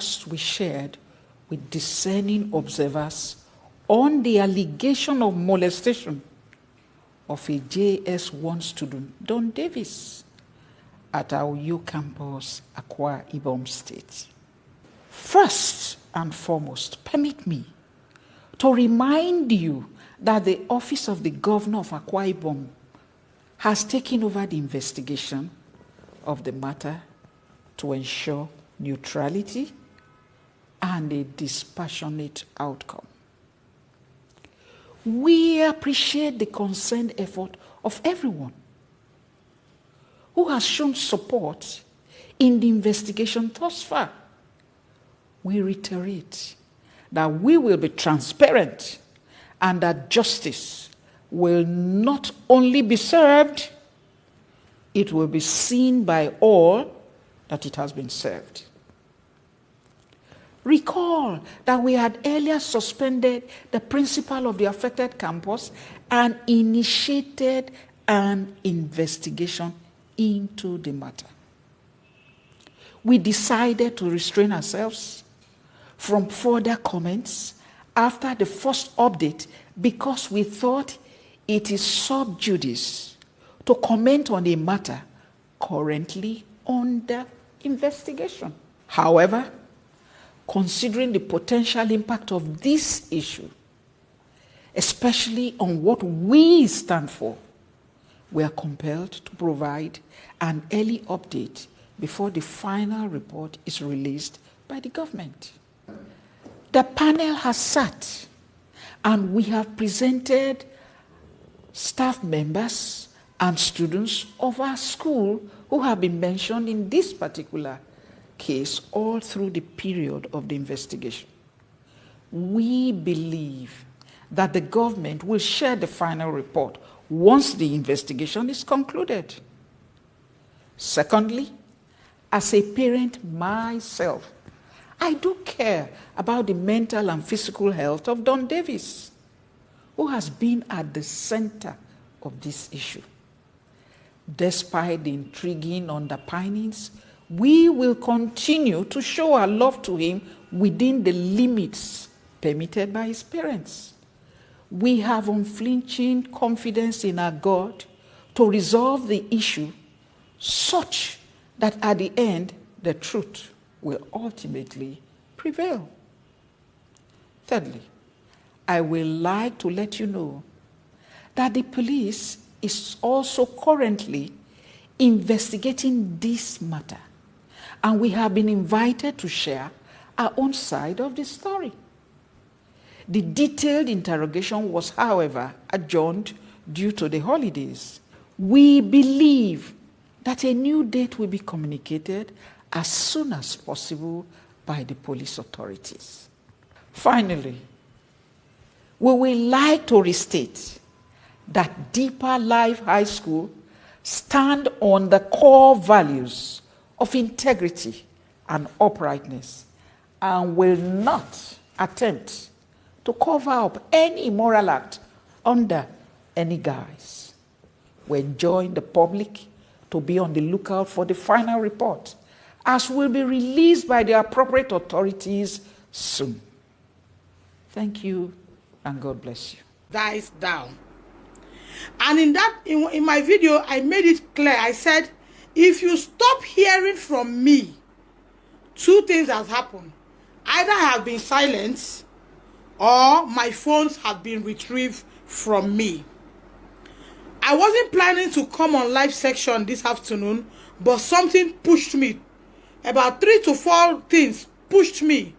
disgust we shared with discerning observers on the allegation of molestation of a JS1 student, Don Davis, at our U campus, Akwa Ibom State. First and foremost, permit me to remind you that the Office of the Governor of Akwa Ibom has taken over the investigation of the matter to ensure neutrality and a dispassionate outcome. We appreciate the concerned effort of everyone who has shown support in the investigation thus far. We reiterate that we will be transparent and that justice will not only be served, it will be seen by all that it has been served. Recall that we had earlier suspended the principal of the affected campus and initiated an investigation into the matter. We decided to restrain ourselves from further comments after the first update because we thought it is sub judice to comment on a matter currently under investigation. However, considering the potential impact of this issue, especially on what we stand for, we are compelled to provide an early update before the final report is released by the government. The panel has sat and we have presented staff members and students of our school who have been mentioned in this particular case all through the period of the investigation. We believe that the government will share the final report once the investigation is concluded. Secondly, as a parent myself, I do care about the mental and physical health of Don Davis, who has been at the center of this issue. Despite the intriguing underpinnings, we will continue to show our love to him within the limits permitted by his parents. We have unflinching confidence in our God to resolve the issue such that at the end, the truth will ultimately prevail. Thirdly, I will like to let you know that the police is also currently investigating this matter, and we have been invited to share our own side of the story. The detailed interrogation was, however, adjourned due to the holidays. We believe that a new date will be communicated as soon as possible by the police authorities. Finally, we would like to restate that Deeper Life High School stand on the core values of integrity and uprightness and will not attempt to cover up any immoral act under any guise. We enjoin the public to be on the lookout for the final report, as will be released by the appropriate authorities soon. Thank you, and God bless you. Dies down. And in my video, I made it clear. I said, if you stop hearing from me, two things have happened. Either I have been silenced or my phones have been retrieved from me. I wasn't planning to come on live section this afternoon, but something pushed me. About 3 to 4 things pushed me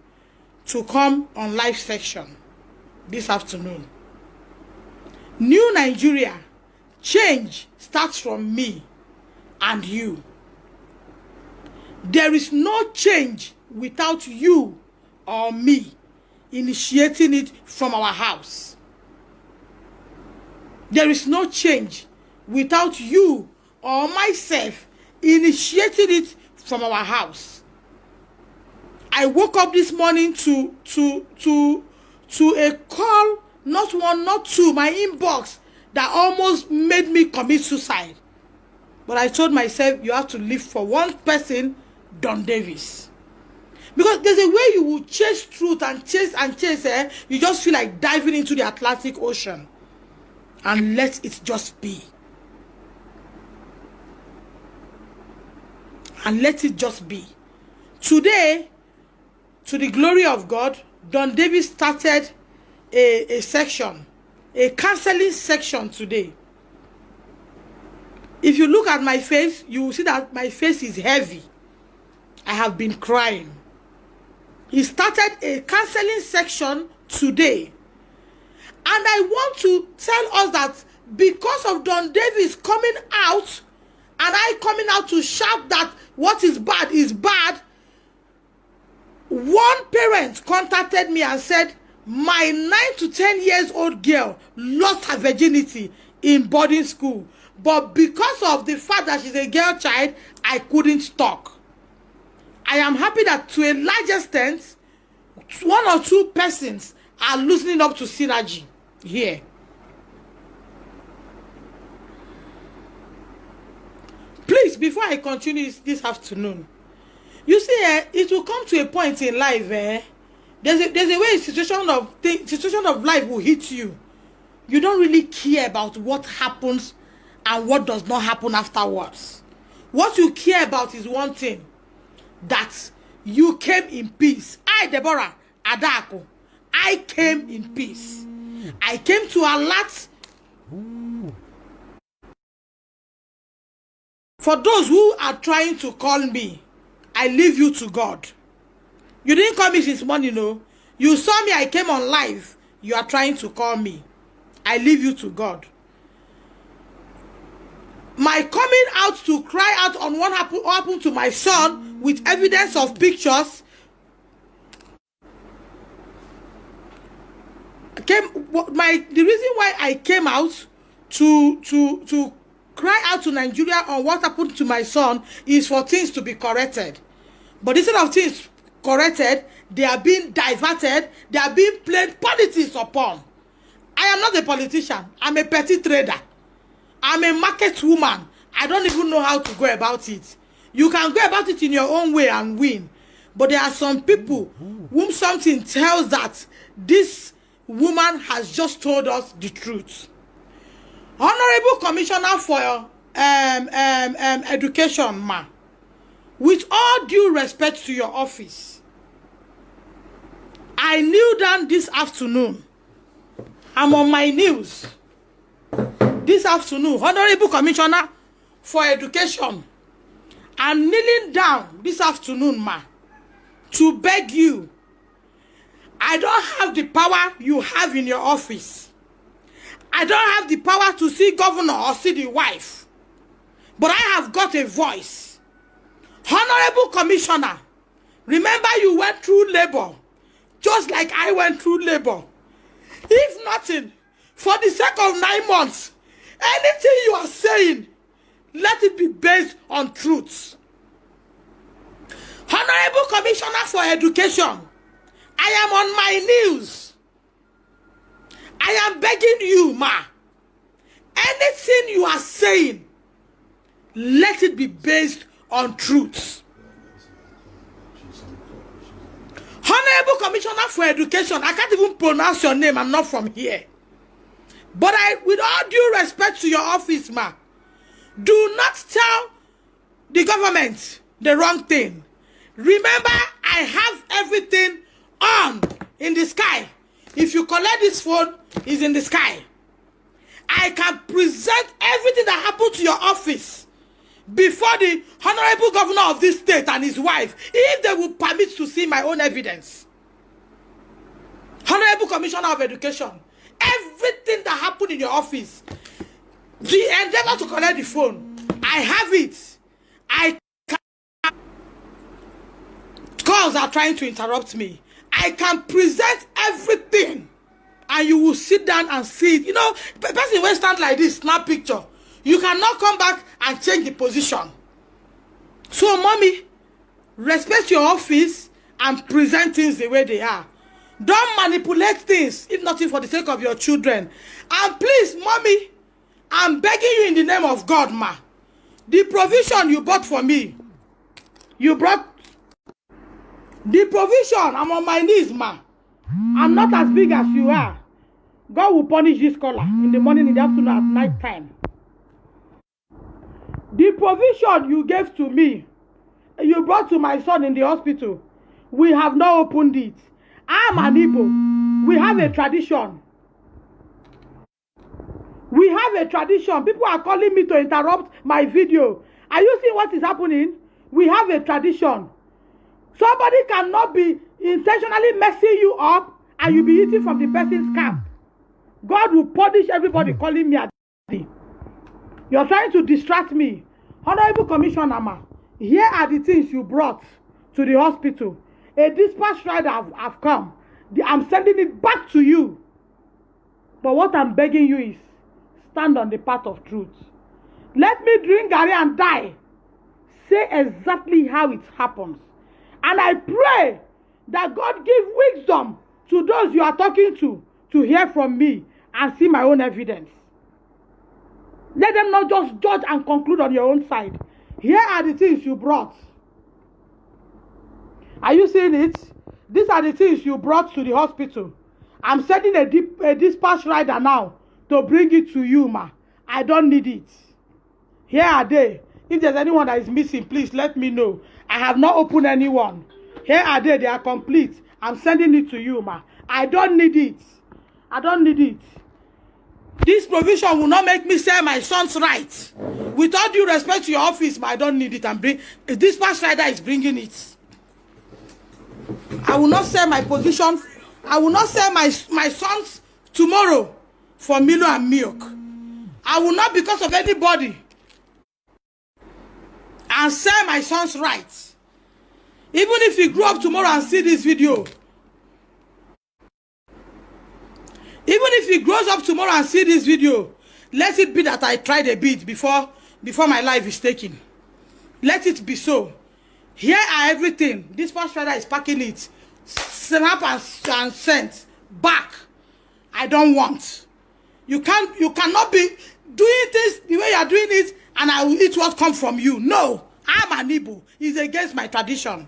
to come on live section this afternoon. New Nigeria, change starts from me and you. There is no change without you or me initiating it from our house. There is no change without you or myself initiating it from our house. I woke up this morning to a call, not one, not two, my inbox, that almost made me commit suicide. But I told myself, you have to live for one person, Don Davis. Because there's a way you will chase truth and chase, you just feel like diving into the Atlantic Ocean. And let it just be. And let it just be. Today, to the glory of God, Don Dav started a section, a counseling section today. If you look at my face, you will see that my face is heavy. I have been crying. He started a counseling section today. And I want to tell us that because of Don Dav coming out, and I coming out to shout that what is bad, one parent contacted me and said, my 9 to 10 years old girl lost her virginity in boarding school. But because of the fact that she's a girl child, I couldn't talk. I am happy that to a large extent, 1 or 2 persons are loosening up to synergy here. Please, before I continue this afternoon, you see, it will come to a point in life, there's a way situation of life will hit you. You don't really care about what happens and what does not happen afterwards. What you care about is one thing, that you came in peace. I, Deborah Adako, I came in peace. I came to alert. For those who are trying to call me, I leave you to God. You didn't call me since morning, no. You saw me, I came on live. You are trying to call me. I leave you to God. My coming out to cry out on what happened to my son with evidence of pictures the reason why I came out to cry out to Nigeria on what happened to my son is for things to be corrected. But instead of things corrected, they are being diverted, they are being played politics upon. I am not a politician. I'm a petty trader. I'm a market woman. I don't even know how to go about it. You can go about it in your own way and win. But there are some people whom something tells that this woman has just told us the truth. Honorable Commissioner for Education, ma, with all due respect to your office, I kneel down this afternoon. I'm on my knees this afternoon. Honorable Commissioner for Education, I'm kneeling down this afternoon, ma, to beg you. I don't have the power you have in your office. I don't have the power to see governor or see the wife. But I have got a voice. Honorable Commissioner, remember you went through labor, just like I went through labor. If nothing, for the sake of 9 months, anything you are saying, let it be based on truth. Honorable Commissioner for Education, I am on my knees. I am begging you, ma. Anything you are saying, let it be based on truth. Honorable Commissioner for Education, I can't even pronounce your name. I'm not from here. But with all due respect to your office, ma, do not tell the government the wrong thing. Remember, I have everything on in the sky. If you collect this phone, it's in the sky. I can present everything that happened to your office before the honorable governor of this state and his wife, if they will permit to see my own evidence. Honorable Commissioner of Education, everything that happened in your office, the endeavor to collect the phone, I have it. Calls are trying to interrupt me. I can present everything, and you will sit down and see it. You know, person will stand like this, snap picture. You cannot come back and change the position. So, mommy, respect your office and present things the way they are. Don't manipulate things, if nothing for the sake of your children. And please, mommy, I'm begging you in the name of God, ma. The provision you bought for me, you brought The provision, I'm on my knees, ma. I'm not as big as you are. God will punish this caller in the morning, in the afternoon, at night time. The provision you gave to me, you brought to my son in the hospital, we have not opened it. I'm an Igbo. We have a tradition. We have a tradition. People are calling me to interrupt my video. Are you seeing what is happening? We have a tradition. Somebody cannot be intentionally messing you up and you be eating from the person's camp. God will punish everybody calling me a daddy. You're trying to distract me. Honorable Commissioner, ma, here are the things you brought to the hospital. A dispatch rider have come. I'm sending it back to you. But what I'm begging you is, stand on the path of truth. Let me drink garri and die. Say exactly how it happens. And I pray that God give wisdom to those you are talking to hear from me and see my own evidence. Let them not just judge and conclude on your own side. Here are the things you brought. Are you seeing it? These are the things you brought to the hospital. I'm sending a dispatch rider now to bring it to you, ma. I don't need it. Here are they. If there's anyone that is missing, please let me know. I have not opened anyone. Here are they. They are complete. I'm sending it to you, ma. I don't need it. I don't need it. This provision will not make me sell my son's rights. With all due respect to your office, ma, I don't need it. If this dispatch rider is bringing it. I will not sell my position. I will not sell my sons tomorrow for Milo and milk. I will not, because of anybody, and sell my son's rights. Even if he grew up tomorrow and see this video. Even if he grows up tomorrow and see this video, let it be that I tried a bit before my life is taken. Let it be so. Here are everything. This dispatch rider is packing it. Snap and sent back. I don't want. You cannot be doing this the way you are doing it, and I will eat what comes from you. No, I'm an Igbo. It's against my tradition.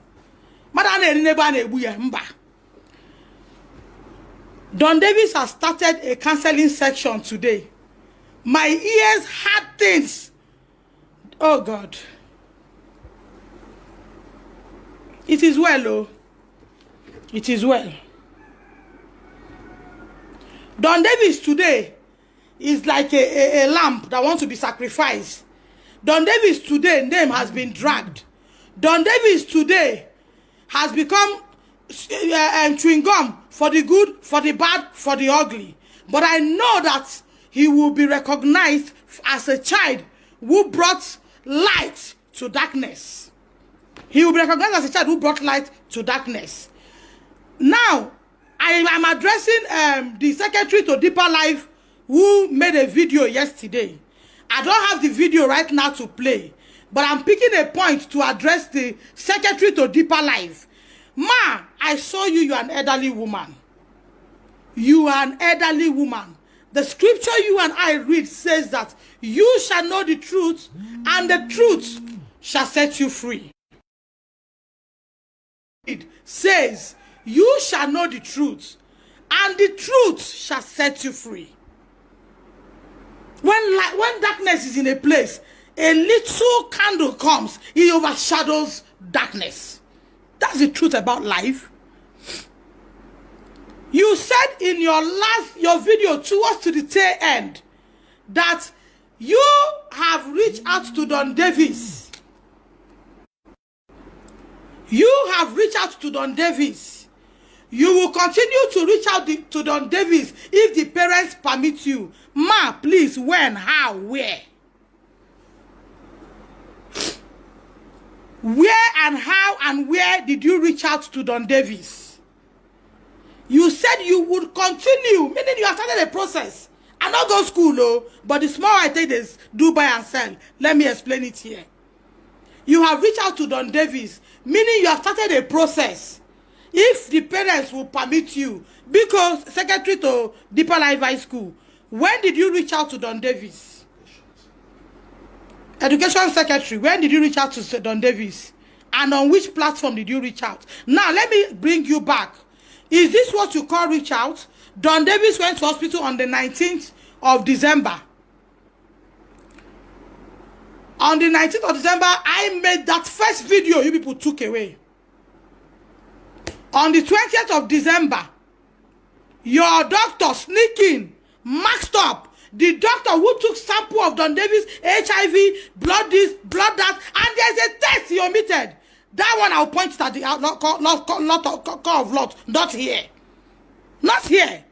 Don Davis has started a counseling section today. My ears heard things. Oh God. It is well, oh. It is well. Don Davis today is like a lamb that wants to be sacrificed. Don Davis today, name has been dragged. Don Davis today has become chewing gum for the good, for the bad, for the ugly. But I know that he will be recognized as a child who brought light to darkness. He will be recognized as a child who brought light to darkness. Now, I am addressing the secretary to Deeper Life who made a video yesterday. I don't have the video right now to play, but I'm picking a point to address the secretary to Deeper Life. Ma, I saw you. You are an elderly woman. You are an elderly woman. The scripture you and I read says that you shall know the truth, and the truth shall set you free. It says, you shall know the truth, and the truth shall set you free. When darkness is in a place, a little candle comes, it overshadows darkness. That's the truth about life. You said in your video towards to the tail end that you have reached out to Don Davis. You have reached out to Don Davis. You will continue to reach out to Don Davis if the parents permit you. Ma, please, when, how, where? Where and how and where did you reach out to Don Davis? You said you would continue, meaning you have started a process. I not go school, though, but the small I take is do buy and sell. Let me explain it here. You have reached out to Don Davis, meaning you have started a process. If the parents will permit you, because secretary to Deeper Life High School, when did you reach out to Don Davis? Education secretary, when did you reach out to Don Davis? and on which platform did you reach out? Now, let me bring you back. Is this what you call reach out? Don Davis went to hospital on the 19th of December. On the 19th of December, I made that first video you people took away. On the 20th of December, your doctor sneaking, maxed up. The doctor who took sample of Don Davis, HIV, blood this, blood that, and there's a test he omitted. That one I'll point at the call of lot. Not here. Not here.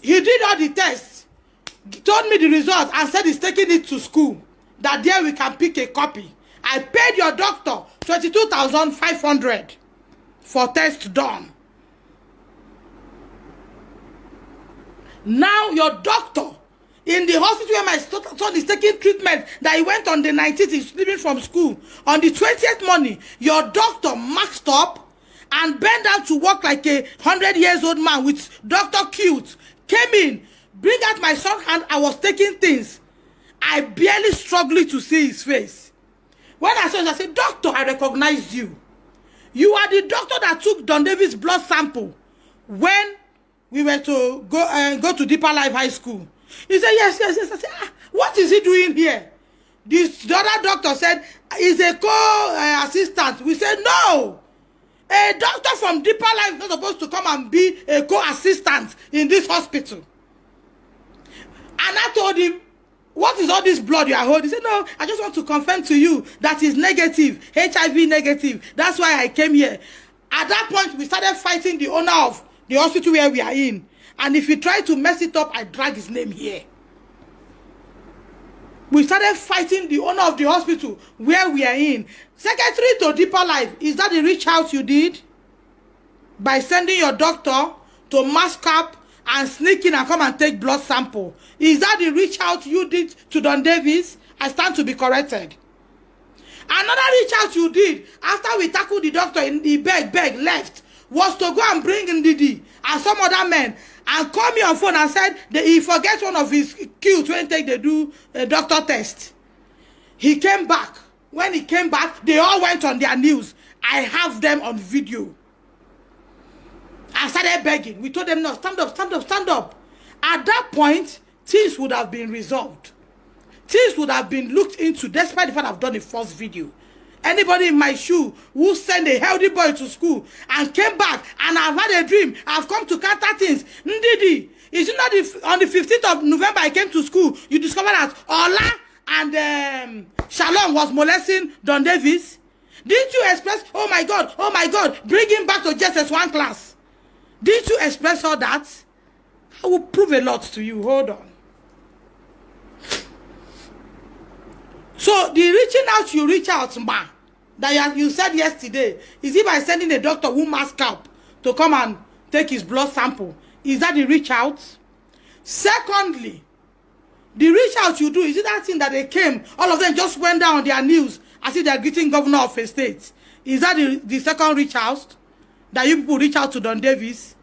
He did all the tests, told me the results, and said he's taking it to school. That there we can pick a copy. I paid your doctor 22,500 for test done. Now your doctor in the hospital where my son is taking treatment that he went on the 19th, he's leaving from school. On the 20th morning, your doctor maxed up and bent down to work like a 100-years-old man with Dr. Cute. Came in, bring out my son's hand. I was taking things. I barely struggled to see his face. When I saw him, I said, "Doctor, I recognized you. You are the doctor that took Don Davis' blood sample when we were to go to Deeper Life High School." He said, yes. I said, what is he doing here? The other doctor said, he's a co-assistant. We said, no. A doctor from Deeper Life is not supposed to come and be a co-assistant in this hospital. And I told him, what is all this blood you are holding? He said, no, I just want to confirm to you that is negative, HIV negative. That's why I came here. At that point, we started fighting the owner of the hospital where we are in. And if he tried to mess it up, I drag his name here. We started fighting the owner of the hospital where we are in. Secretary to Deeper Life, is that the reach out you did? By sending your doctor to mask up and sneak in and come and take blood sample. Is that the reach out you did to Don Davis? I stand to be corrected. Another reach out you did after we tackled the doctor in the beg left was to go and bring in Didi and some other men and call me on phone and said that he forgets one of his kills when they do a doctor test. He came back. When he came back, they all went on their news. I have them on video. I started begging. We told them, no, stand up, stand up, stand up. At that point, things would have been resolved. Things would have been looked into, despite the fact I've done a first video. Anybody in my shoe who sent a healthy boy to school and came back and I've had a dream, I've come to counter things. Ndidi, is it not on the 15th of November I came to school, you discovered that Ola and Shalom was molesting Don Davis? Didn't you express, oh my God, bring him back to JSS1 class? Didn't you express all that? I will prove a lot to you. Hold on. So the reaching out you reach out, ma, that you said yesterday, is it by sending a doctor who mask up to come and take his blood sample? Is that the reach out? Secondly, the reach out you do, is it that thing that they came, all of them just went down on their news as if they're greeting governor of a state? Is that the second reach out? That you people reach out to Don Davis?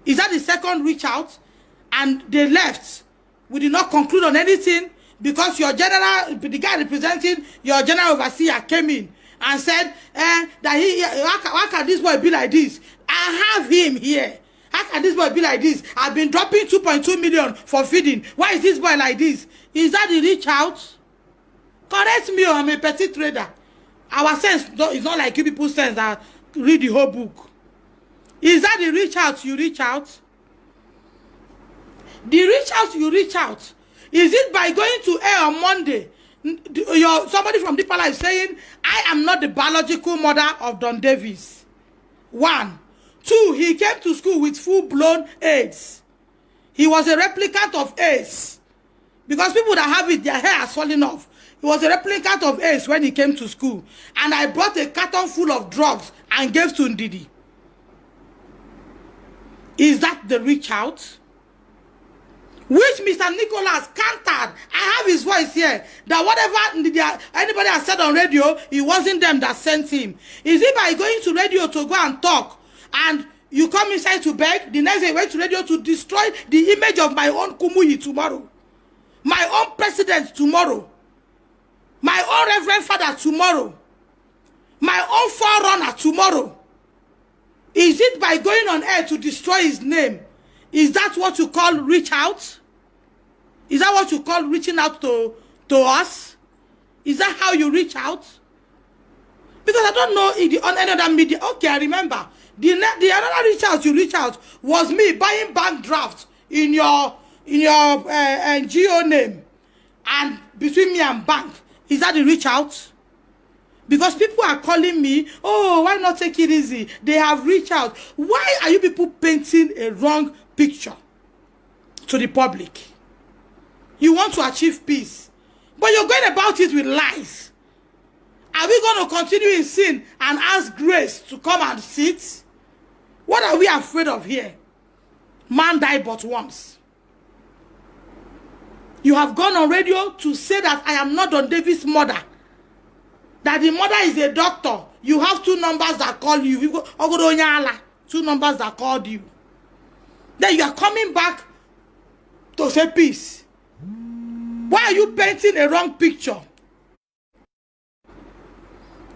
Is that the second reach out? And they left. We did not conclude on anything because your general, the guy representing your general overseer came in and said that how can this boy be like this? I have him here. How can this boy be like this? I've been dropping 2.2 million for feeding. Why is this boy like this? Is that the reach out? Correct me, I'm a petty trader. Our sense is not like you people's sense that read the whole book. Is that the reach out you reach out? The reach out you reach out. Is it by going to air on Monday? Somebody from Deeper Life saying, I am not the biological mother of Don Davis. 1. 2, he came to school with full-blown AIDS. He was a replicant of AIDS. Because people that have it, their hair has fallen off. He was a replicant of AIDS when he came to school. And I brought a carton full of drugs and gave to Ndidi. Is that the reach out? Which Mr. Nicholas countered. I have his voice here. That whatever anybody has said on radio, it wasn't them that sent him. Is it by going to radio to go and talk and you come inside to beg? The next day, went to radio to destroy the image of my own Kumuyi tomorrow. My own president tomorrow. My own reverend father tomorrow. my own forerunner tomorrow? Is it by going on air to destroy his name? Is that what you call reach out? Is that what you call reaching out to us? Is that how you reach out? Because I don't know if on any other media. Okay, I remember. The another reach out you reach out was me buying bank drafts in your NGO name, and between me and bank. Is that the reach out? Because people are calling me, oh, why not take it easy? They have reached out. Why are you people painting a wrong picture to the public? You want to achieve peace, but you're going about it with lies. Are we going to continue in sin and ask grace to come and sit? What are we afraid of here? Man died but once. You have gone on radio to say that I am not Don David's mother. That the mother is a doctor. You have two numbers that call you. Two numbers that called you. Then you are coming back to say peace. Why are you painting a wrong picture?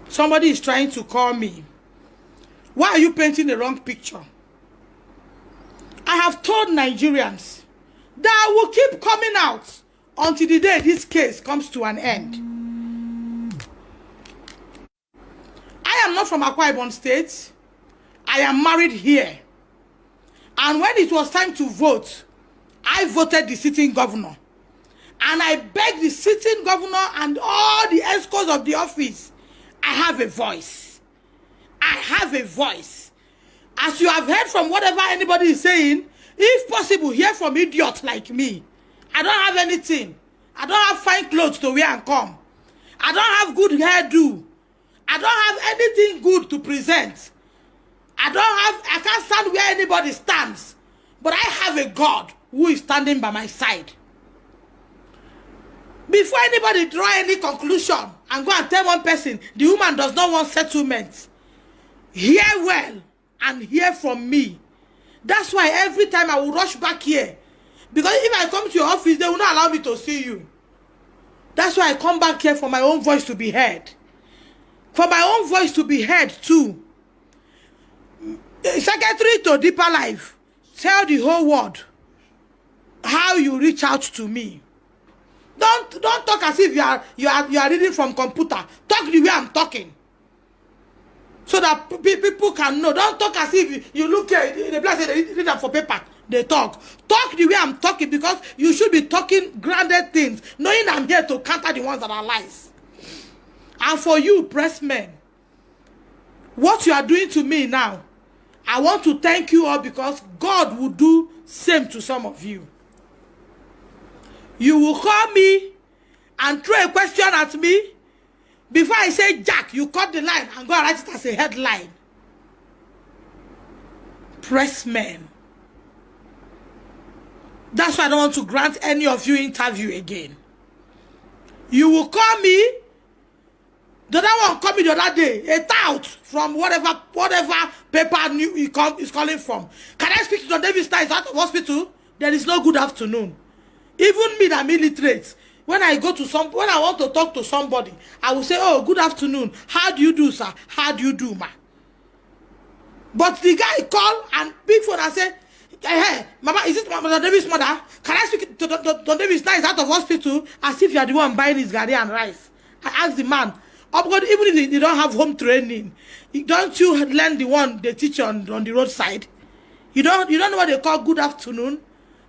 Somebody is trying to call me. Why are you painting a wrong picture? I have told Nigerians that I will keep coming out until the day this case comes to an end. I am not from Akwa Ibom State. I am married here. And when it was time to vote, I voted the sitting governor. And I begged the sitting governor and all the escorts of the office, I have a voice. I have a voice. As you have heard from whatever anybody is saying, if possible, hear from idiots like me. I don't have anything. I don't have fine clothes to wear and come. I don't have good hairdo. I don't have anything good to present. I can't stand where anybody stands. But I have a God who is standing by my side. Before anybody draw any conclusion and go and tell one person, the woman does not want settlement, hear well and hear from me. That's why every time I will rush back here. Because if I come to your office, they will not allow me to see you. That's why I come back here for my own voice to be heard. For my own voice to be heard too. Secretary to Deeper Life, tell the whole world how you reach out to me. Don't talk as if you are reading from computer. Talk the way I'm talking, so that people can know. Don't talk as if you look at the place they read them for paper. They talk the way I'm talking, because you should be talking grounded things, knowing I'm here to counter the ones that are lies. And for you, pressmen, what you are doing to me now, I want to thank you all, because God will do same to some of you. You will call me and throw a question at me. Before I say Jack, you cut the line and go and write it as a headline. Pressmen. That's why I don't want to grant any of you interview again. You will call me. The other one called me the other day, a tout from whatever paper is calling from. Can I speak to Don David Stein out of hospital? There is no good afternoon. Even me that illiterate, when I want to talk to somebody, I will say, oh, good afternoon. How do you do, sir? How do you do, ma? But the guy called and big phone and said, hey, Mama, is it Don David's mother? Can I speak to Don David Stein out of hospital? As if you are the one buying his garri and rice. I asked the man, oh, God, even if they don't have home training, don't you learn the one they teach on the roadside? You don't know what they call good afternoon?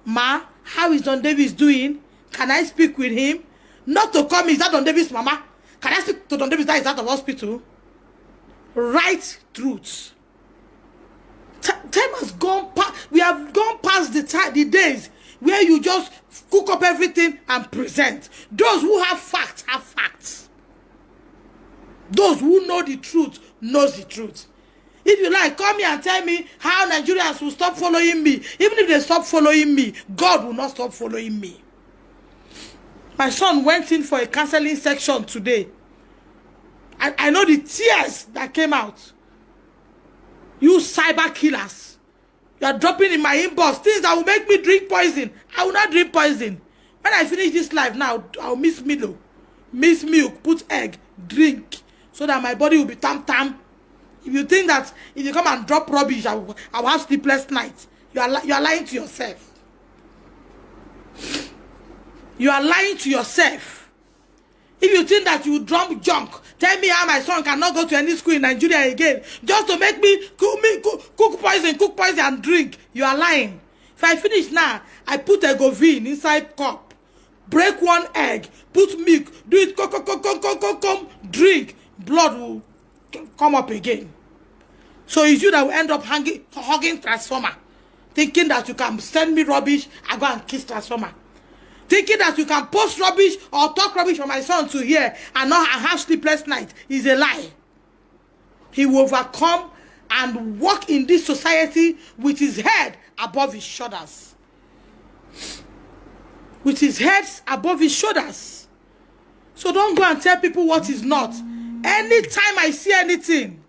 Ma, how is Don Davis doing? Can I speak with him? Not to come, is that Don Davis' mama? Can I speak to Don Davis that is out of hospital? Right truths. Time has gone past. We have gone past the days where you just cook up everything and present. Those who have facts have facts. Those who know the truth knows the truth. If you like, come here and tell me how Nigerians will stop following me. Even if they stop following me, God will not stop following me. My son went in for a counseling section today. I know the tears that came out. You cyber killers. You are dropping in my inbox things that will make me drink poison. I will not drink poison. When I finish this life now, I'll miss Milo. Miss milk, put egg, drink. So that that my body will be tam. If you think that if you come and drop rubbish, I will have sleepless nights, you are lying to yourself. You are lying to yourself. If you think that you drop junk, tell me how my son cannot go to any school in Nigeria again, just to make me cook poison and drink. You are lying. If I finish now, I put egovin inside cup, break one egg, put milk, do it, come, drink, blood will come up again. So it's you that will end up hugging transformer, thinking that you can send me rubbish, I go and kiss transformer. Thinking that you can post rubbish or talk rubbish for my son to hear and have sleepless night is a lie. He will overcome and walk in this society with his head above his shoulders. With his head above his shoulders. So don't go and tell people what is not. Anytime I see anything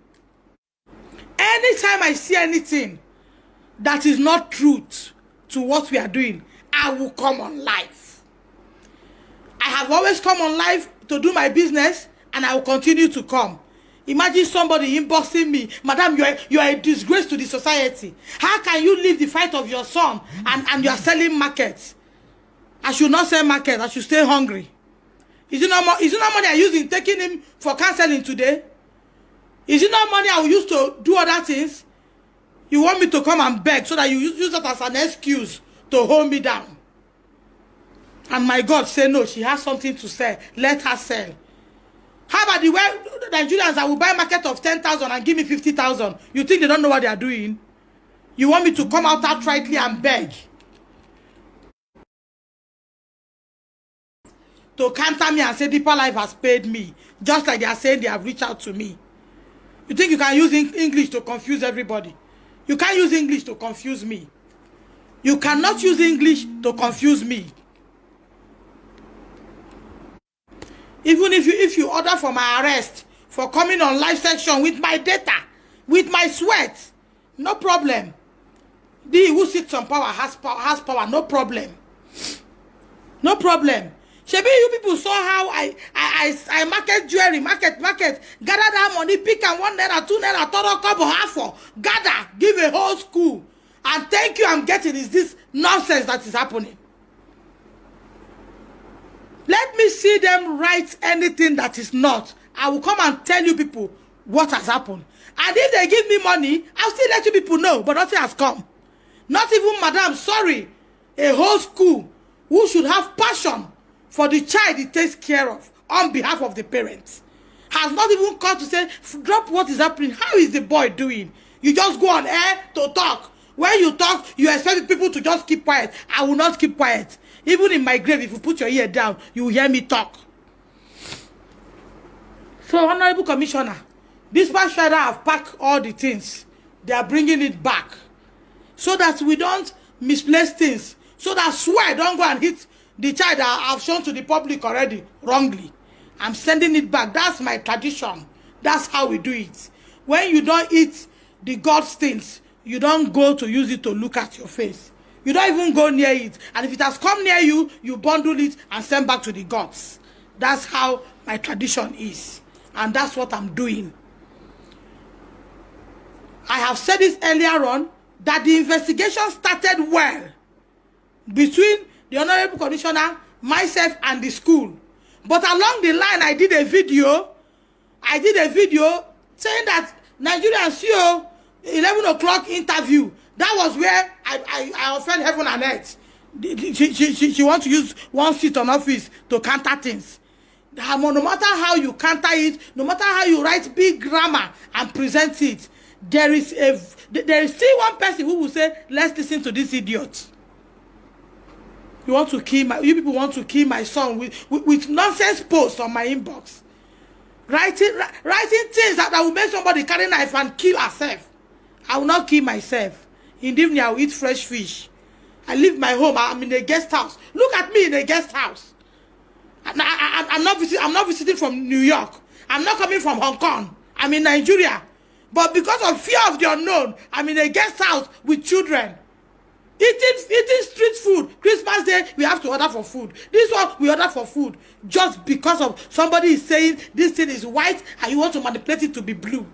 that is not truth to what we are doing, I will come on live. I have always come on live to do my business, and I will continue to come. Imagine somebody inboxing me, Madam, you are a disgrace to the society. How can you leave the fight of your son and you are selling markets? I should not sell market. I should stay hungry. Is it not money I use in taking him for counseling today? Is it not money I will use to do other things? You want me to come and beg so that you use that as an excuse to hold me down? And my God say no, she has something to sell. Let her sell. How about the way Nigerians that will buy a market of 10,000 and give me 50,000? You think they don't know what they are doing? You want me to come out outrightly and beg? To counter me and say Deeper Life has paid me. Just like they are saying they have reached out to me. You think you can use English to confuse everybody? You can't use English to confuse me. You cannot use English to confuse me. Even if you order for my arrest for coming on live section with my data, with my sweat, no problem. The who sits on power has power, no problem. No problem. Shebi, you people saw how I market jewelry, market, gather that money, pick and 1 naira, 2 naira, total couple, half for, gather, give a whole school. And thank you I'm getting is this nonsense that is happening. Let me see them write anything that is not. I will come and tell you people what has happened. And if they give me money, I'll still let you people know, but nothing has come. Not even, Madam, sorry, a whole school who should have passion for the child it takes care of on behalf of the parents has not even called to say, drop what is happening. How is the boy doing? You just go on air to talk. When you talk, you expect people to just keep quiet. I will not keep quiet. Even in my grave, if you put your ear down, you will hear me talk. So, Honorable Commissioner, this past Friday have packed all the things. They are bringing it back. So that we don't misplace things. So that swear don't go and hit the child that I've shown to the public already wrongly. I'm sending it back. That's my tradition. That's how we do it. When you don't eat the God's things, you don't go to use it to look at your face. You don't even go near it. And if it has come near you, you bundle it and send back to the gods. That's how my tradition is. And that's what I'm doing. I have said this earlier on, that the investigation started well between the Honorable Commissioner, myself, and the school. But along the line, I did a video saying that Nigerians, 11 o'clock interview. That was where I offend heaven and earth. She wants to use one seat on office to counter things. No matter how you counter it, no matter how you write big grammar and present it, there is still one person who will say, let's listen to this idiot. You people want to kill my son with nonsense posts on my inbox. Writing things that will make somebody carry a knife and kill herself. I will not kill myself. In the evening, I will eat fresh fish. I leave my home. I'm in a guest house. Look at me in a guest house. I'm not visiting from New York. I'm not coming from Hong Kong. I'm in Nigeria. But because of fear of the unknown, I'm in a guest house with children. Eating street food. Christmas Day, we have to order for food. This one, we order for food. Just because of somebody is saying this thing is white and you want to manipulate it to be blue.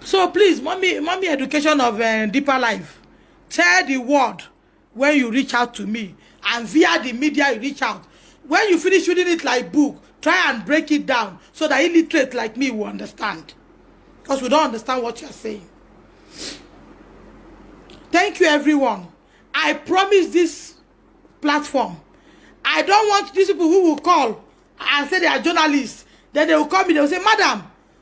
So please, mommy education of deeper life. Tell the world when you reach out to me. And via the media you reach out. When you finish reading it like book, try and break it down so that illiterate like me will understand. Because we don't understand what you're saying. Thank you, everyone. I promise this platform. I don't want these people who will call and say they are journalists. Then they will call me, they will say,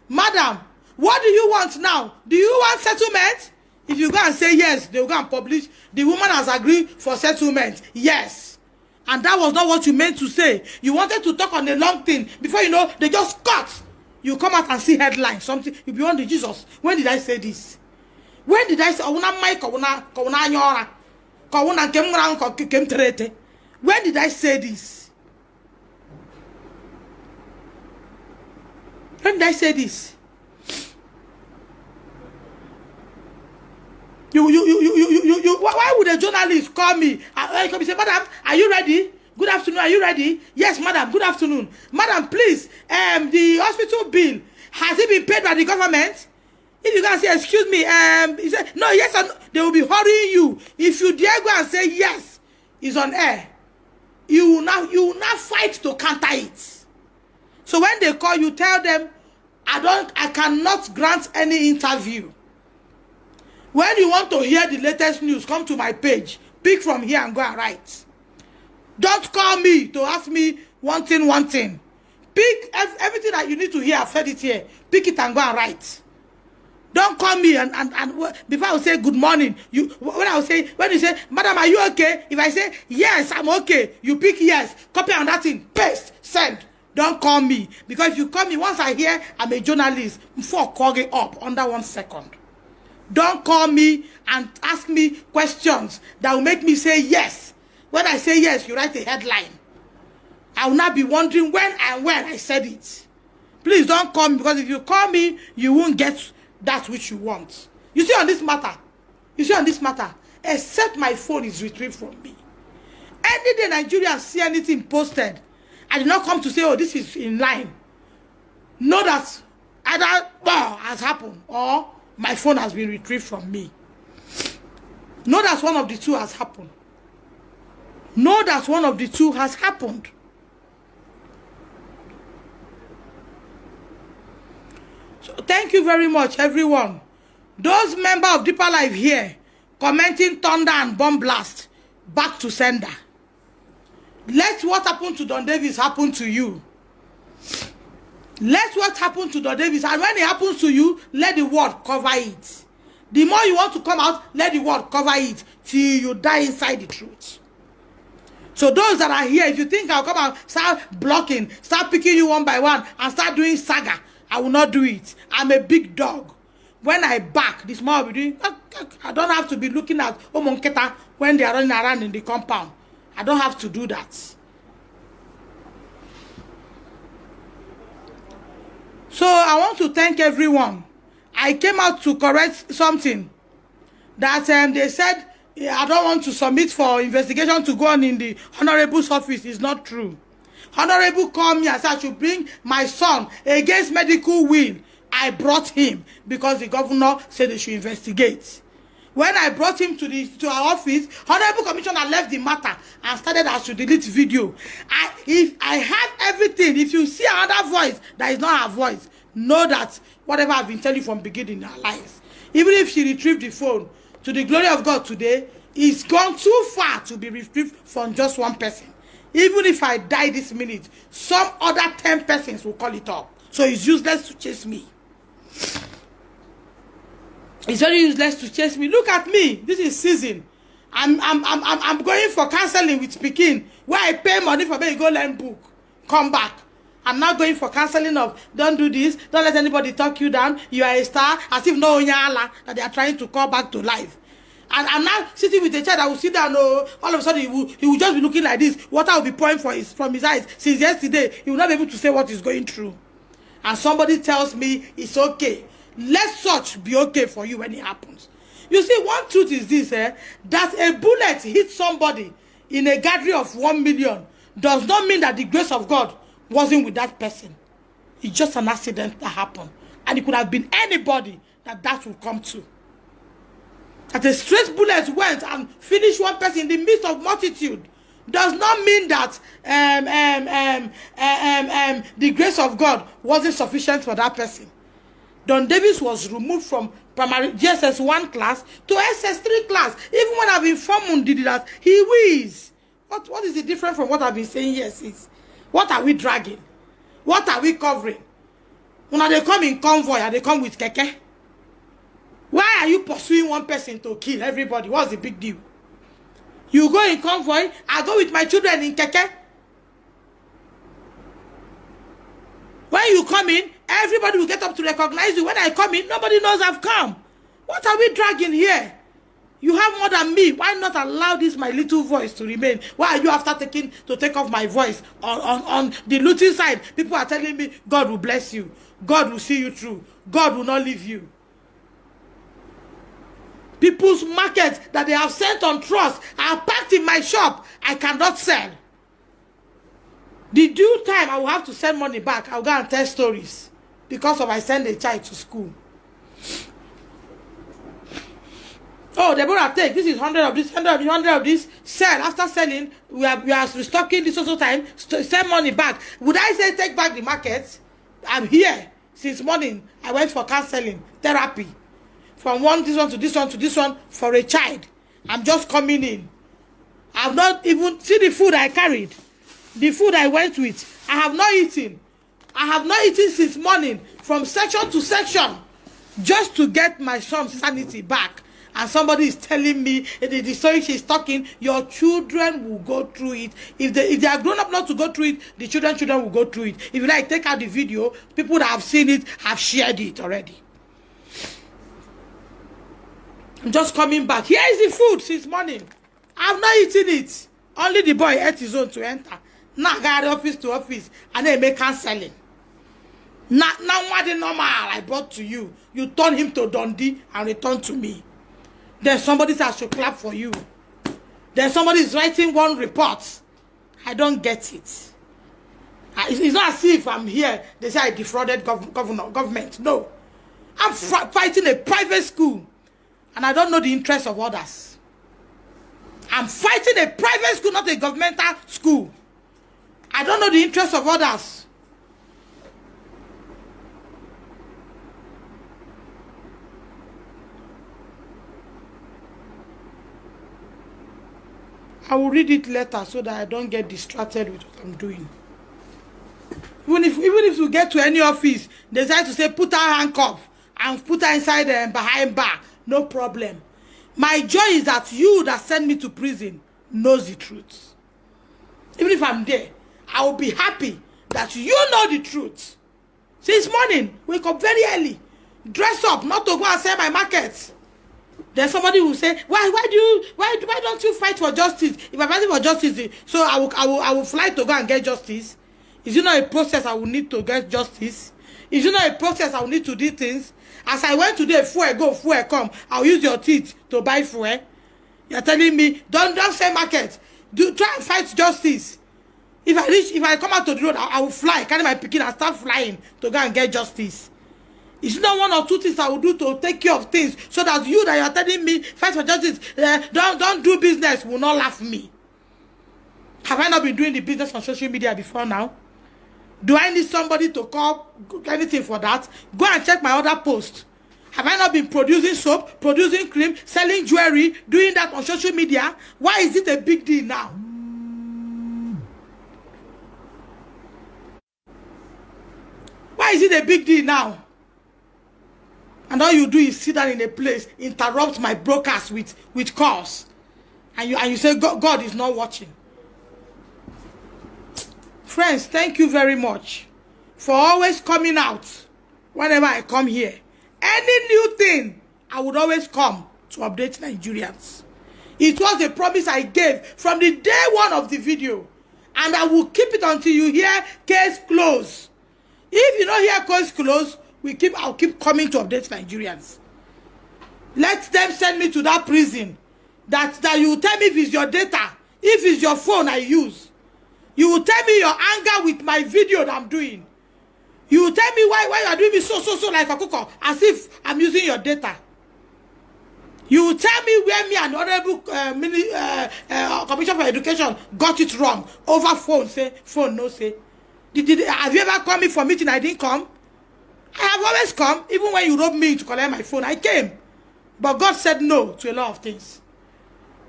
Madam, what do you want now? Do you want settlement? If you go and say yes, they will go and publish. The woman has agreed for settlement. Yes. And that was not what you meant to say. You wanted to talk on a long thing. Before you know, they just cut. You come out and see headlines. Something. You be on the Jesus. When did I say this? When did I say, when did I say this? When did I say this? Why would a journalist call me? Come say, Madam, are you ready? Good afternoon, are you ready? Yes, madam, good afternoon. Madam, please, the hospital bill, has it been paid by the government? If you guys say, excuse me, he said, no, yes, or no, they will be hurrying you. If you dare go and say yes, it's on air. You will not fight to counter it. So when they call you, tell them, I cannot grant any interview. When you want to hear the latest news, come to my page. Pick from here and go and write. Don't call me to ask me one thing. Pick everything that you need to hear. I've said it here. Pick it and go and write. Don't call me and before I will say good morning. When you say, Madam, are you okay? If I say yes, I'm okay, you pick yes, copy on that thing, paste, send. Don't call me. Because if you call me, once I hear I'm a journalist, before calling up under 1 second. Don't call me and ask me questions that will make me say yes. When I say yes, you write a headline. I will not be wondering when I said it. Please don't call me, because if you call me, you won't get that which you want. You see on this matter, except my phone is retrieved from me. Any day Nigerians see anything posted, I did not come to say, oh, this is in line. Know that either has happened or my phone has been retrieved from me. Know that one of the two has happened. Know that one of the two has happened. So thank you very much, everyone. Those members of Deeper Life here commenting thunder and bomb blast, back to sender. Let what happened to Don Davis happen to you. Let what happened to Don Davis, and when it happens to you, let the world cover it. The more you want to come out, let the world cover it till you die inside the truth. So those that are here, if you think I'll come out, start blocking, start picking you one by one, and start doing saga, I will not do it. I'm a big dog. When I bark, this more will be doing. I don't have to be looking at Omonketa when they are running around in the compound. I don't have to do that. So I want to thank everyone. I came out to correct something that they said I don't want to submit for investigation to go on in the Honorable's office. It's not true. Honorable called me and said I should bring my son against medical will. I brought him because the governor said they should investigate. When I brought him to our office, Honorable Commissioner left the matter and started as to delete video. If I have everything, if you see another voice that is not her voice, know that whatever I've been telling you from beginning in her life, even if she retrieved the phone, to the glory of God today, it's gone too far to be retrieved from just one person. Even if I die this minute, some other 10 persons will call it up. So it's useless to chase me. It's very useless to chase me. Look at me. This is season. I'm going for counseling with Pekin, where I pay money for me to go learn book. Come back. I'm not going for counseling of don't do this, don't let anybody talk you down. You are a star, as if no Onyala that they are trying to call back to life. And I'm now sitting with a child that will sit down. All of a sudden he will just be looking like this. Water will be pouring from his eyes. Since yesterday, he will not be able to say what is going through. And somebody tells me it's okay. Let such be okay for you when it happens. You see, one truth is this, that a bullet hit somebody in a gathering of 1 million does not mean that the grace of God wasn't with that person. It's just an accident that happened. And it could have been anybody that would come to. That a straight bullet went and finished one person in the midst of multitude does not mean that the grace of God wasn't sufficient for that person. Don Davis was removed from primary GSS 1 class to SS3 class. Even when I've informed did that, he wins. What is the difference from what I've been saying here since? What are we dragging? What are we covering? When they come in convoy and they come with keke, why are you pursuing one person to kill everybody? What's the big deal? You go in convoy, I go with my children in keke. When you come in, everybody will get up to recognize you. When I come in, nobody knows I've come. What are we dragging here? You have more than me. Why not allow this my little voice to remain? Why are you after take off my voice? On the looting side, people are telling me, God will bless you. God will see you through. God will not leave you. People's markets that they have sent on trust are packed in my shop. I cannot sell. The due time, I will have to send money back. I'll go and tell stories because of I send a child to school. Oh, Deborah, take this is 100 of this, 100 of this. Sell. After selling, we are restocking this also time. Send money back. Would I say take back the market? I'm here since morning. I went for counseling, therapy, from this one to this one to this one for a child. I'm just coming in. I've not even seen the food I carried. The food I went with, I have not eaten. I have not eaten since morning, from section to section, just to get my son's sanity back. And somebody is telling me the story she's talking, your children will go through it. If they are grown up not to go through it, the children will go through it. If you like, take out the video, people that have seen it have shared it already. I'm just coming back. Here is the food since morning. I have not eaten it. Only the boy ate his own to enter. Now I got office to office and they make cancelling. Now what the normal I brought to you. You turn him to Dundee and return to me. Then somebody says I should clap for you. Then somebody is writing one report. I don't get it. It's not as if I'm here. They say I defrauded government. No. I'm fighting a private school. And I don't know the interests of others. I'm fighting a private school, not a governmental school. I don't know the interests of others. I will read it later so that I don't get distracted with what I'm doing. Even if you get to any office, they decide to say put her handcuff and put her inside behind bar, no problem. My joy is that you that send me to prison knows the truth. Even if I'm there, I will be happy that you know the truth. Since morning, wake up very early, dress up, not to go and sell my market. Then somebody will say, why don't you fight for justice? If I'm fighting for justice, so I will fly to go and get justice. Is it not a process I will need to get justice? Is it not a process I will need to do things? As I went today, fuel go, fuel come. I'll use your teeth to buy fuel. You're telling me, don't sell market. Try and fight justice. If I come out to the road, I will fly, carry my pikin and start flying to go and get justice. It's not one or two things I will do to take care of things so that you that you're telling me fight for justice, don't do business, will not laugh me. Have I not been doing the business on social media before now? Do I need somebody to call anything for that? Go and check my other post. Have I not been producing soap, producing cream, selling jewelry, doing that on social media? Why is it a big deal now? Why is it a big deal now? And all you do is sit down in a place, interrupt my broadcast with calls. And you say, God is not watching. Friends, thank you very much for always coming out whenever I come here. Any new thing, I would always come to update Nigerians. It was a promise I gave from the day one of the video. And I will keep it until you hear case closed. If you don't hear case closed, I'll keep coming to update Nigerians. Let them send me to that prison. That you will tell me if it's your data, if it's your phone I use. You will tell me your anger with my video that I'm doing. You will tell me why you are doing me so like a cuckoo, as if I'm using your data. You will tell me where me and Honorable Commission for Education got it wrong over phone. Say phone, no say. Have you ever called me for meeting? I didn't come. I have always come, even when you robbed me to collect my phone. I came, but God said no to a lot of things.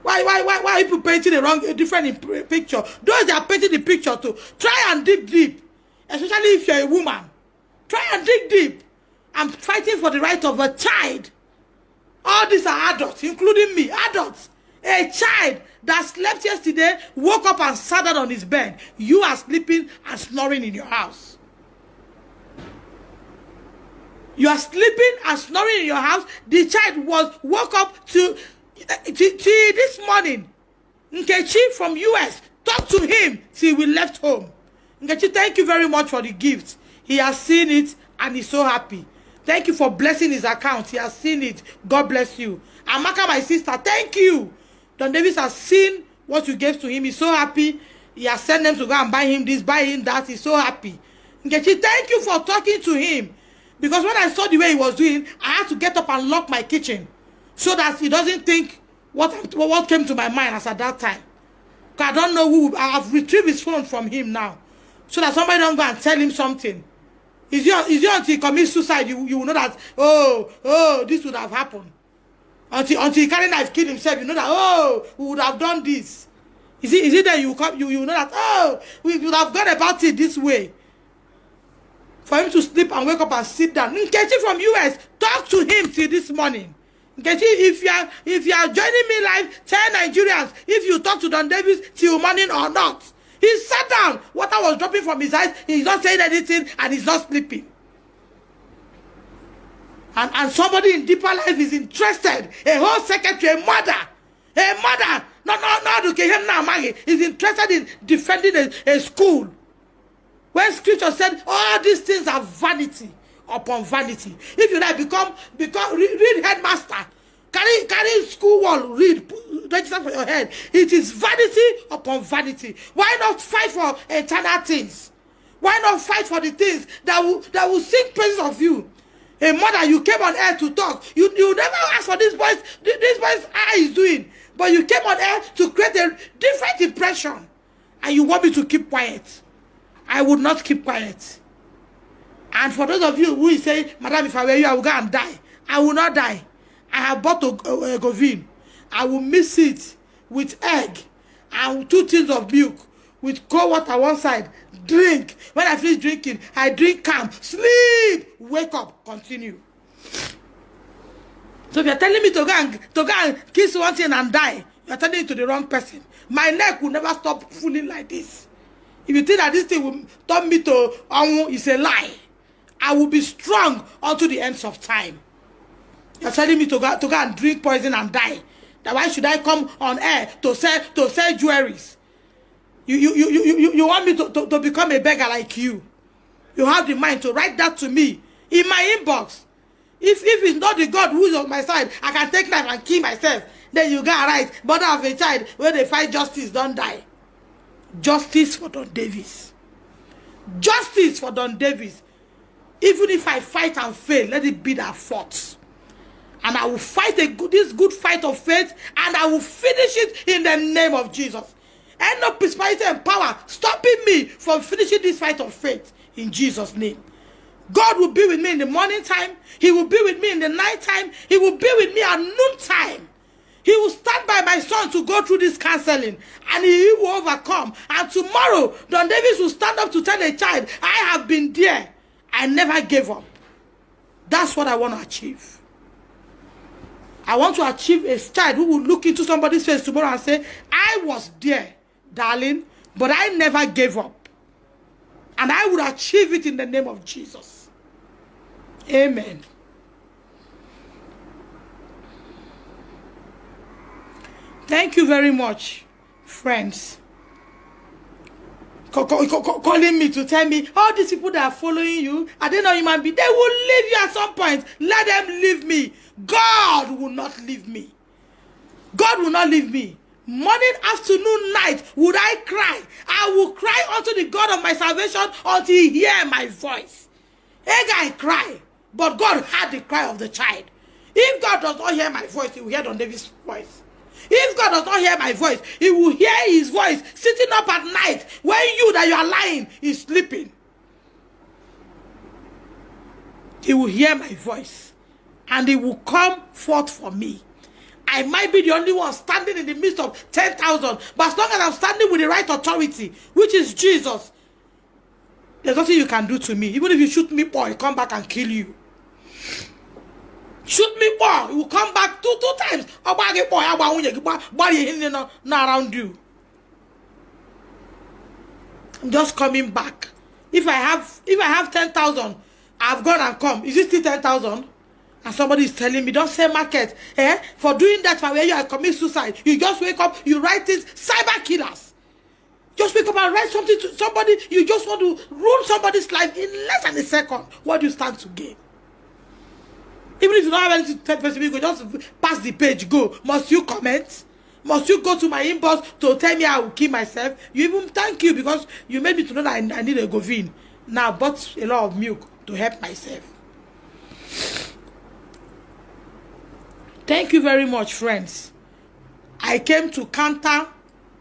Why are people painting a different picture? Those that are painting the picture to try and dig deep, especially if you're a woman. Try and dig deep. I'm fighting for the right of a child. All these are adults, including me, adults. A child that slept yesterday, woke up and sat down on his bed. You are sleeping and snoring in your house. You are sleeping and snoring in your house. The child woke up to this morning. Nkechi from US, talk to him till we left home. Nkechi, thank you very much for the gift. He has seen it and he's so happy. Thank you for blessing his account. He has seen it. God bless you. Amaka, my sister, thank you. Don Davis has seen what you gave to him. He's so happy. He has sent them to go and buy him this, buy him that. He's so happy. Nkechi, thank you for talking to him. Because when I saw the way he was doing, I had to get up and lock my kitchen so that he doesn't think what came to my mind as at that time. Because I don't know who. I have retrieved his phone from him now so that somebody don't go and tell him something. Is it until he commits suicide you will know that, oh, this would have happened. Until he carry knife, kill himself, you know that, oh, we would have done this. Is it that you know that, oh, we would have gone about it this way. For him to sleep and wake up and sit down. Nkechi from US, talk to him till this morning. Nkechi, if you are joining me live, tell Nigerians if you talk to Don Davis till morning or not. He sat down. Water was dropping from his eyes. He's not saying anything and he's not sleeping. And somebody in deeper life is interested. A whole secretary, a mother, not okay, him now, Maggie, is interested in defending a school. When scripture said all these things are vanity upon vanity. If you like become read headmaster, carry school wall, read, register for your head. It is vanity upon vanity. Why not fight for eternal things? Why not fight for the things that will sing praises of you? A mother, you came on air to talk. You never asked for this boy's how he's doing, but you came on air to create a different impression, and you want me to keep quiet. I would not keep quiet. And for those of you who say, Madam, if I were you, I will go and die. I will not die. I have bought a govin. I will mix it with egg and 2 tins of milk with cold water one side. Drink. When I finish drinking, I drink calm. Sleep. Wake up. Continue. So if you're telling me to go and kiss one thing and die, you're telling it to the wrong person. My neck will never stop fooling like this. If you think that this thing will turn me to it's a lie. I will be strong unto the ends of time. You're telling me to go and drink poison and die. That why should I come on air to sell jewelries? You want me to become a beggar like you? You have the mind to write that to me in my inbox. If it's not the God who is on my side, I can take knife and kill myself. Then you got right. Mother of a child, when they fight justice, don't die. Justice for Don Davis. Justice for Don Davis. Even if I fight and fail, let it be that fought. And I will fight this good fight of faith, and I will finish it in the name of Jesus. And no principality and power stopping me from finishing this fight of faith in Jesus' name. God will be with me in the morning time. He will be with me in the night time. He will be with me at noon time. He will stand by my son to go through this counseling, and he will overcome. And tomorrow, Don Davis will stand up to tell a child, I have been there. I never gave up. That's what I want to achieve. I want to achieve a child who will look into somebody's face tomorrow and say, I was there, darling, but I never gave up. And I will achieve it in the name of Jesus. Amen. Thank you very much, friends. calling me to tell me, all these people that are following you, are they not human beings? They will leave you at some point. Let them leave me. God will not leave me. God will not leave me. Morning, afternoon, night, would I cry? I will cry unto the God of my salvation until he hear my voice. Hagar cry, but God heard the cry of the child. If God does not hear my voice, he will hear Don David's voice. If God does not hear my voice, he will hear his voice sitting up at night when you that you are lying is sleeping. He will hear my voice and he will come forth for me. I might be the only one standing in the midst of 10,000, but as long as I'm standing with the right authority, which is Jesus, there's nothing you can do to me. Even if you shoot me, boy, come back and kill you. Shoot me, boy, he will come back two times. Not around you. I'm just coming back. If I have 10,000, I've gone and come. Is it still 10,000? And somebody is telling me, don't say market. For doing that, for where you are committing suicide, you just wake up, you write things, cyber killers. Just wake up and write something to somebody. You just want to ruin somebody's life in less than a second. What do you stand to gain? Even if you don't have anything to tell person, you go just pass the page, go. Must you comment? Must you go to my inbox to tell me I will kill myself? You even thank you because you made me to know that I need a Govin. Now I bought a lot of milk to help myself. Thank you very much, friends. I came to counter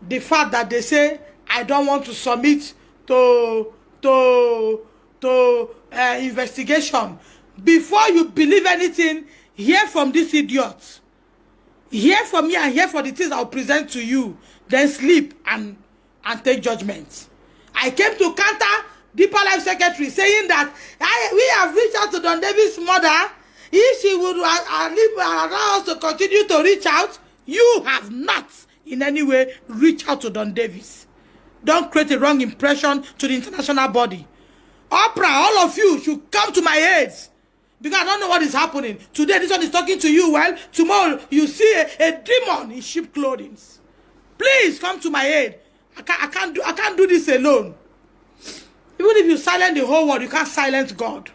the fact that they say I don't want to submit to investigation. Before you believe anything, hear from these idiots. Hear from me and hear for the things I'll present to you. Then sleep and take judgment. I came to counter Deeper Life Secretary saying that we have reached out to Don David's mother. If she would allow us to continue to reach out, you have not in any way reached out to Don Davis. Don't create a wrong impression to the international body. Oprah, all of you should come to my aid. Because I don't know what is happening. Today, this one is talking to you. Well, tomorrow, you see a demon in sheep clothing. Please come to my aid. I can't do this alone. Even if you silence the whole world, you can't silence God.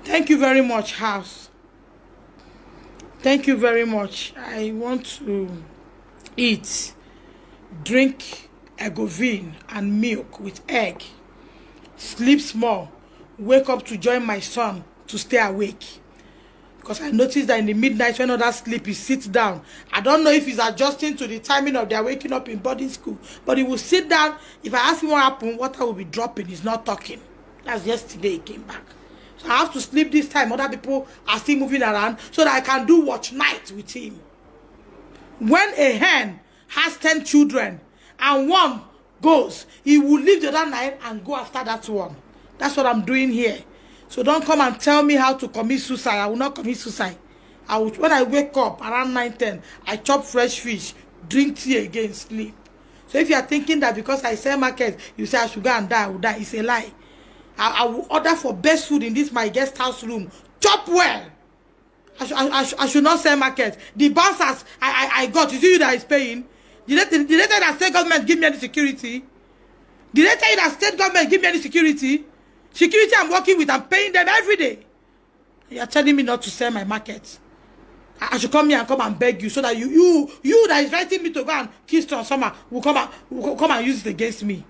Thank you very much, house. Thank you very much. I want to eat, drink Egovin and milk with egg, sleep small, wake up to join my son to stay awake. Because I noticed that in the midnight when others sleep, he sits down. I don't know if he's adjusting to the timing of their waking up in boarding school, but he will sit down. If I ask him what happened, water will be dropping. He's not talking. That's yesterday he came back. So I have to sleep this time. Other people are still moving around so that I can do watch night with him. When a hen has 10 children and one goes, he will leave the other 9 and go after that one. That's what I'm doing here. So don't come and tell me how to commit suicide. I will not commit suicide. When I wake up around 9-10, I chop fresh fish, drink tea again, sleep. So if you are thinking that because I sell market, you say I should go and die, I will die, it's a lie. I will order for best food in this my guest house room. Chop well. I should not sell market. The bouncers I got, is it you that is paying? Did they tell you that state government give me any security? Did they tell you that state government give me any security? Security I'm working with, I'm paying them every day. You are telling me not to sell my market. I should come here and come and beg you so that you that is writing me to go and kiss on summer will come and use it against me.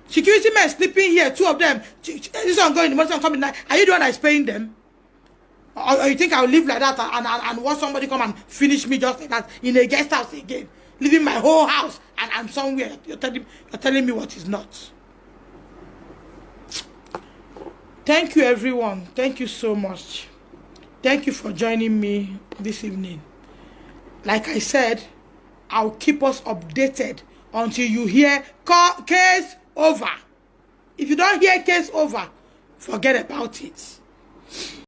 Security men sleeping here, 2 of them. This one going in the morning, one coming night. Are you the one that is paying them? Or you think I will live like that and watch somebody come and finish me just like that in a guest house again? Leaving my whole house and I'm somewhere. You're telling me what is not. Thank you, everyone. Thank you so much. Thank you for joining me this evening. Like I said, I'll keep us updated until you hear case over. If you don't hear case over, forget about it.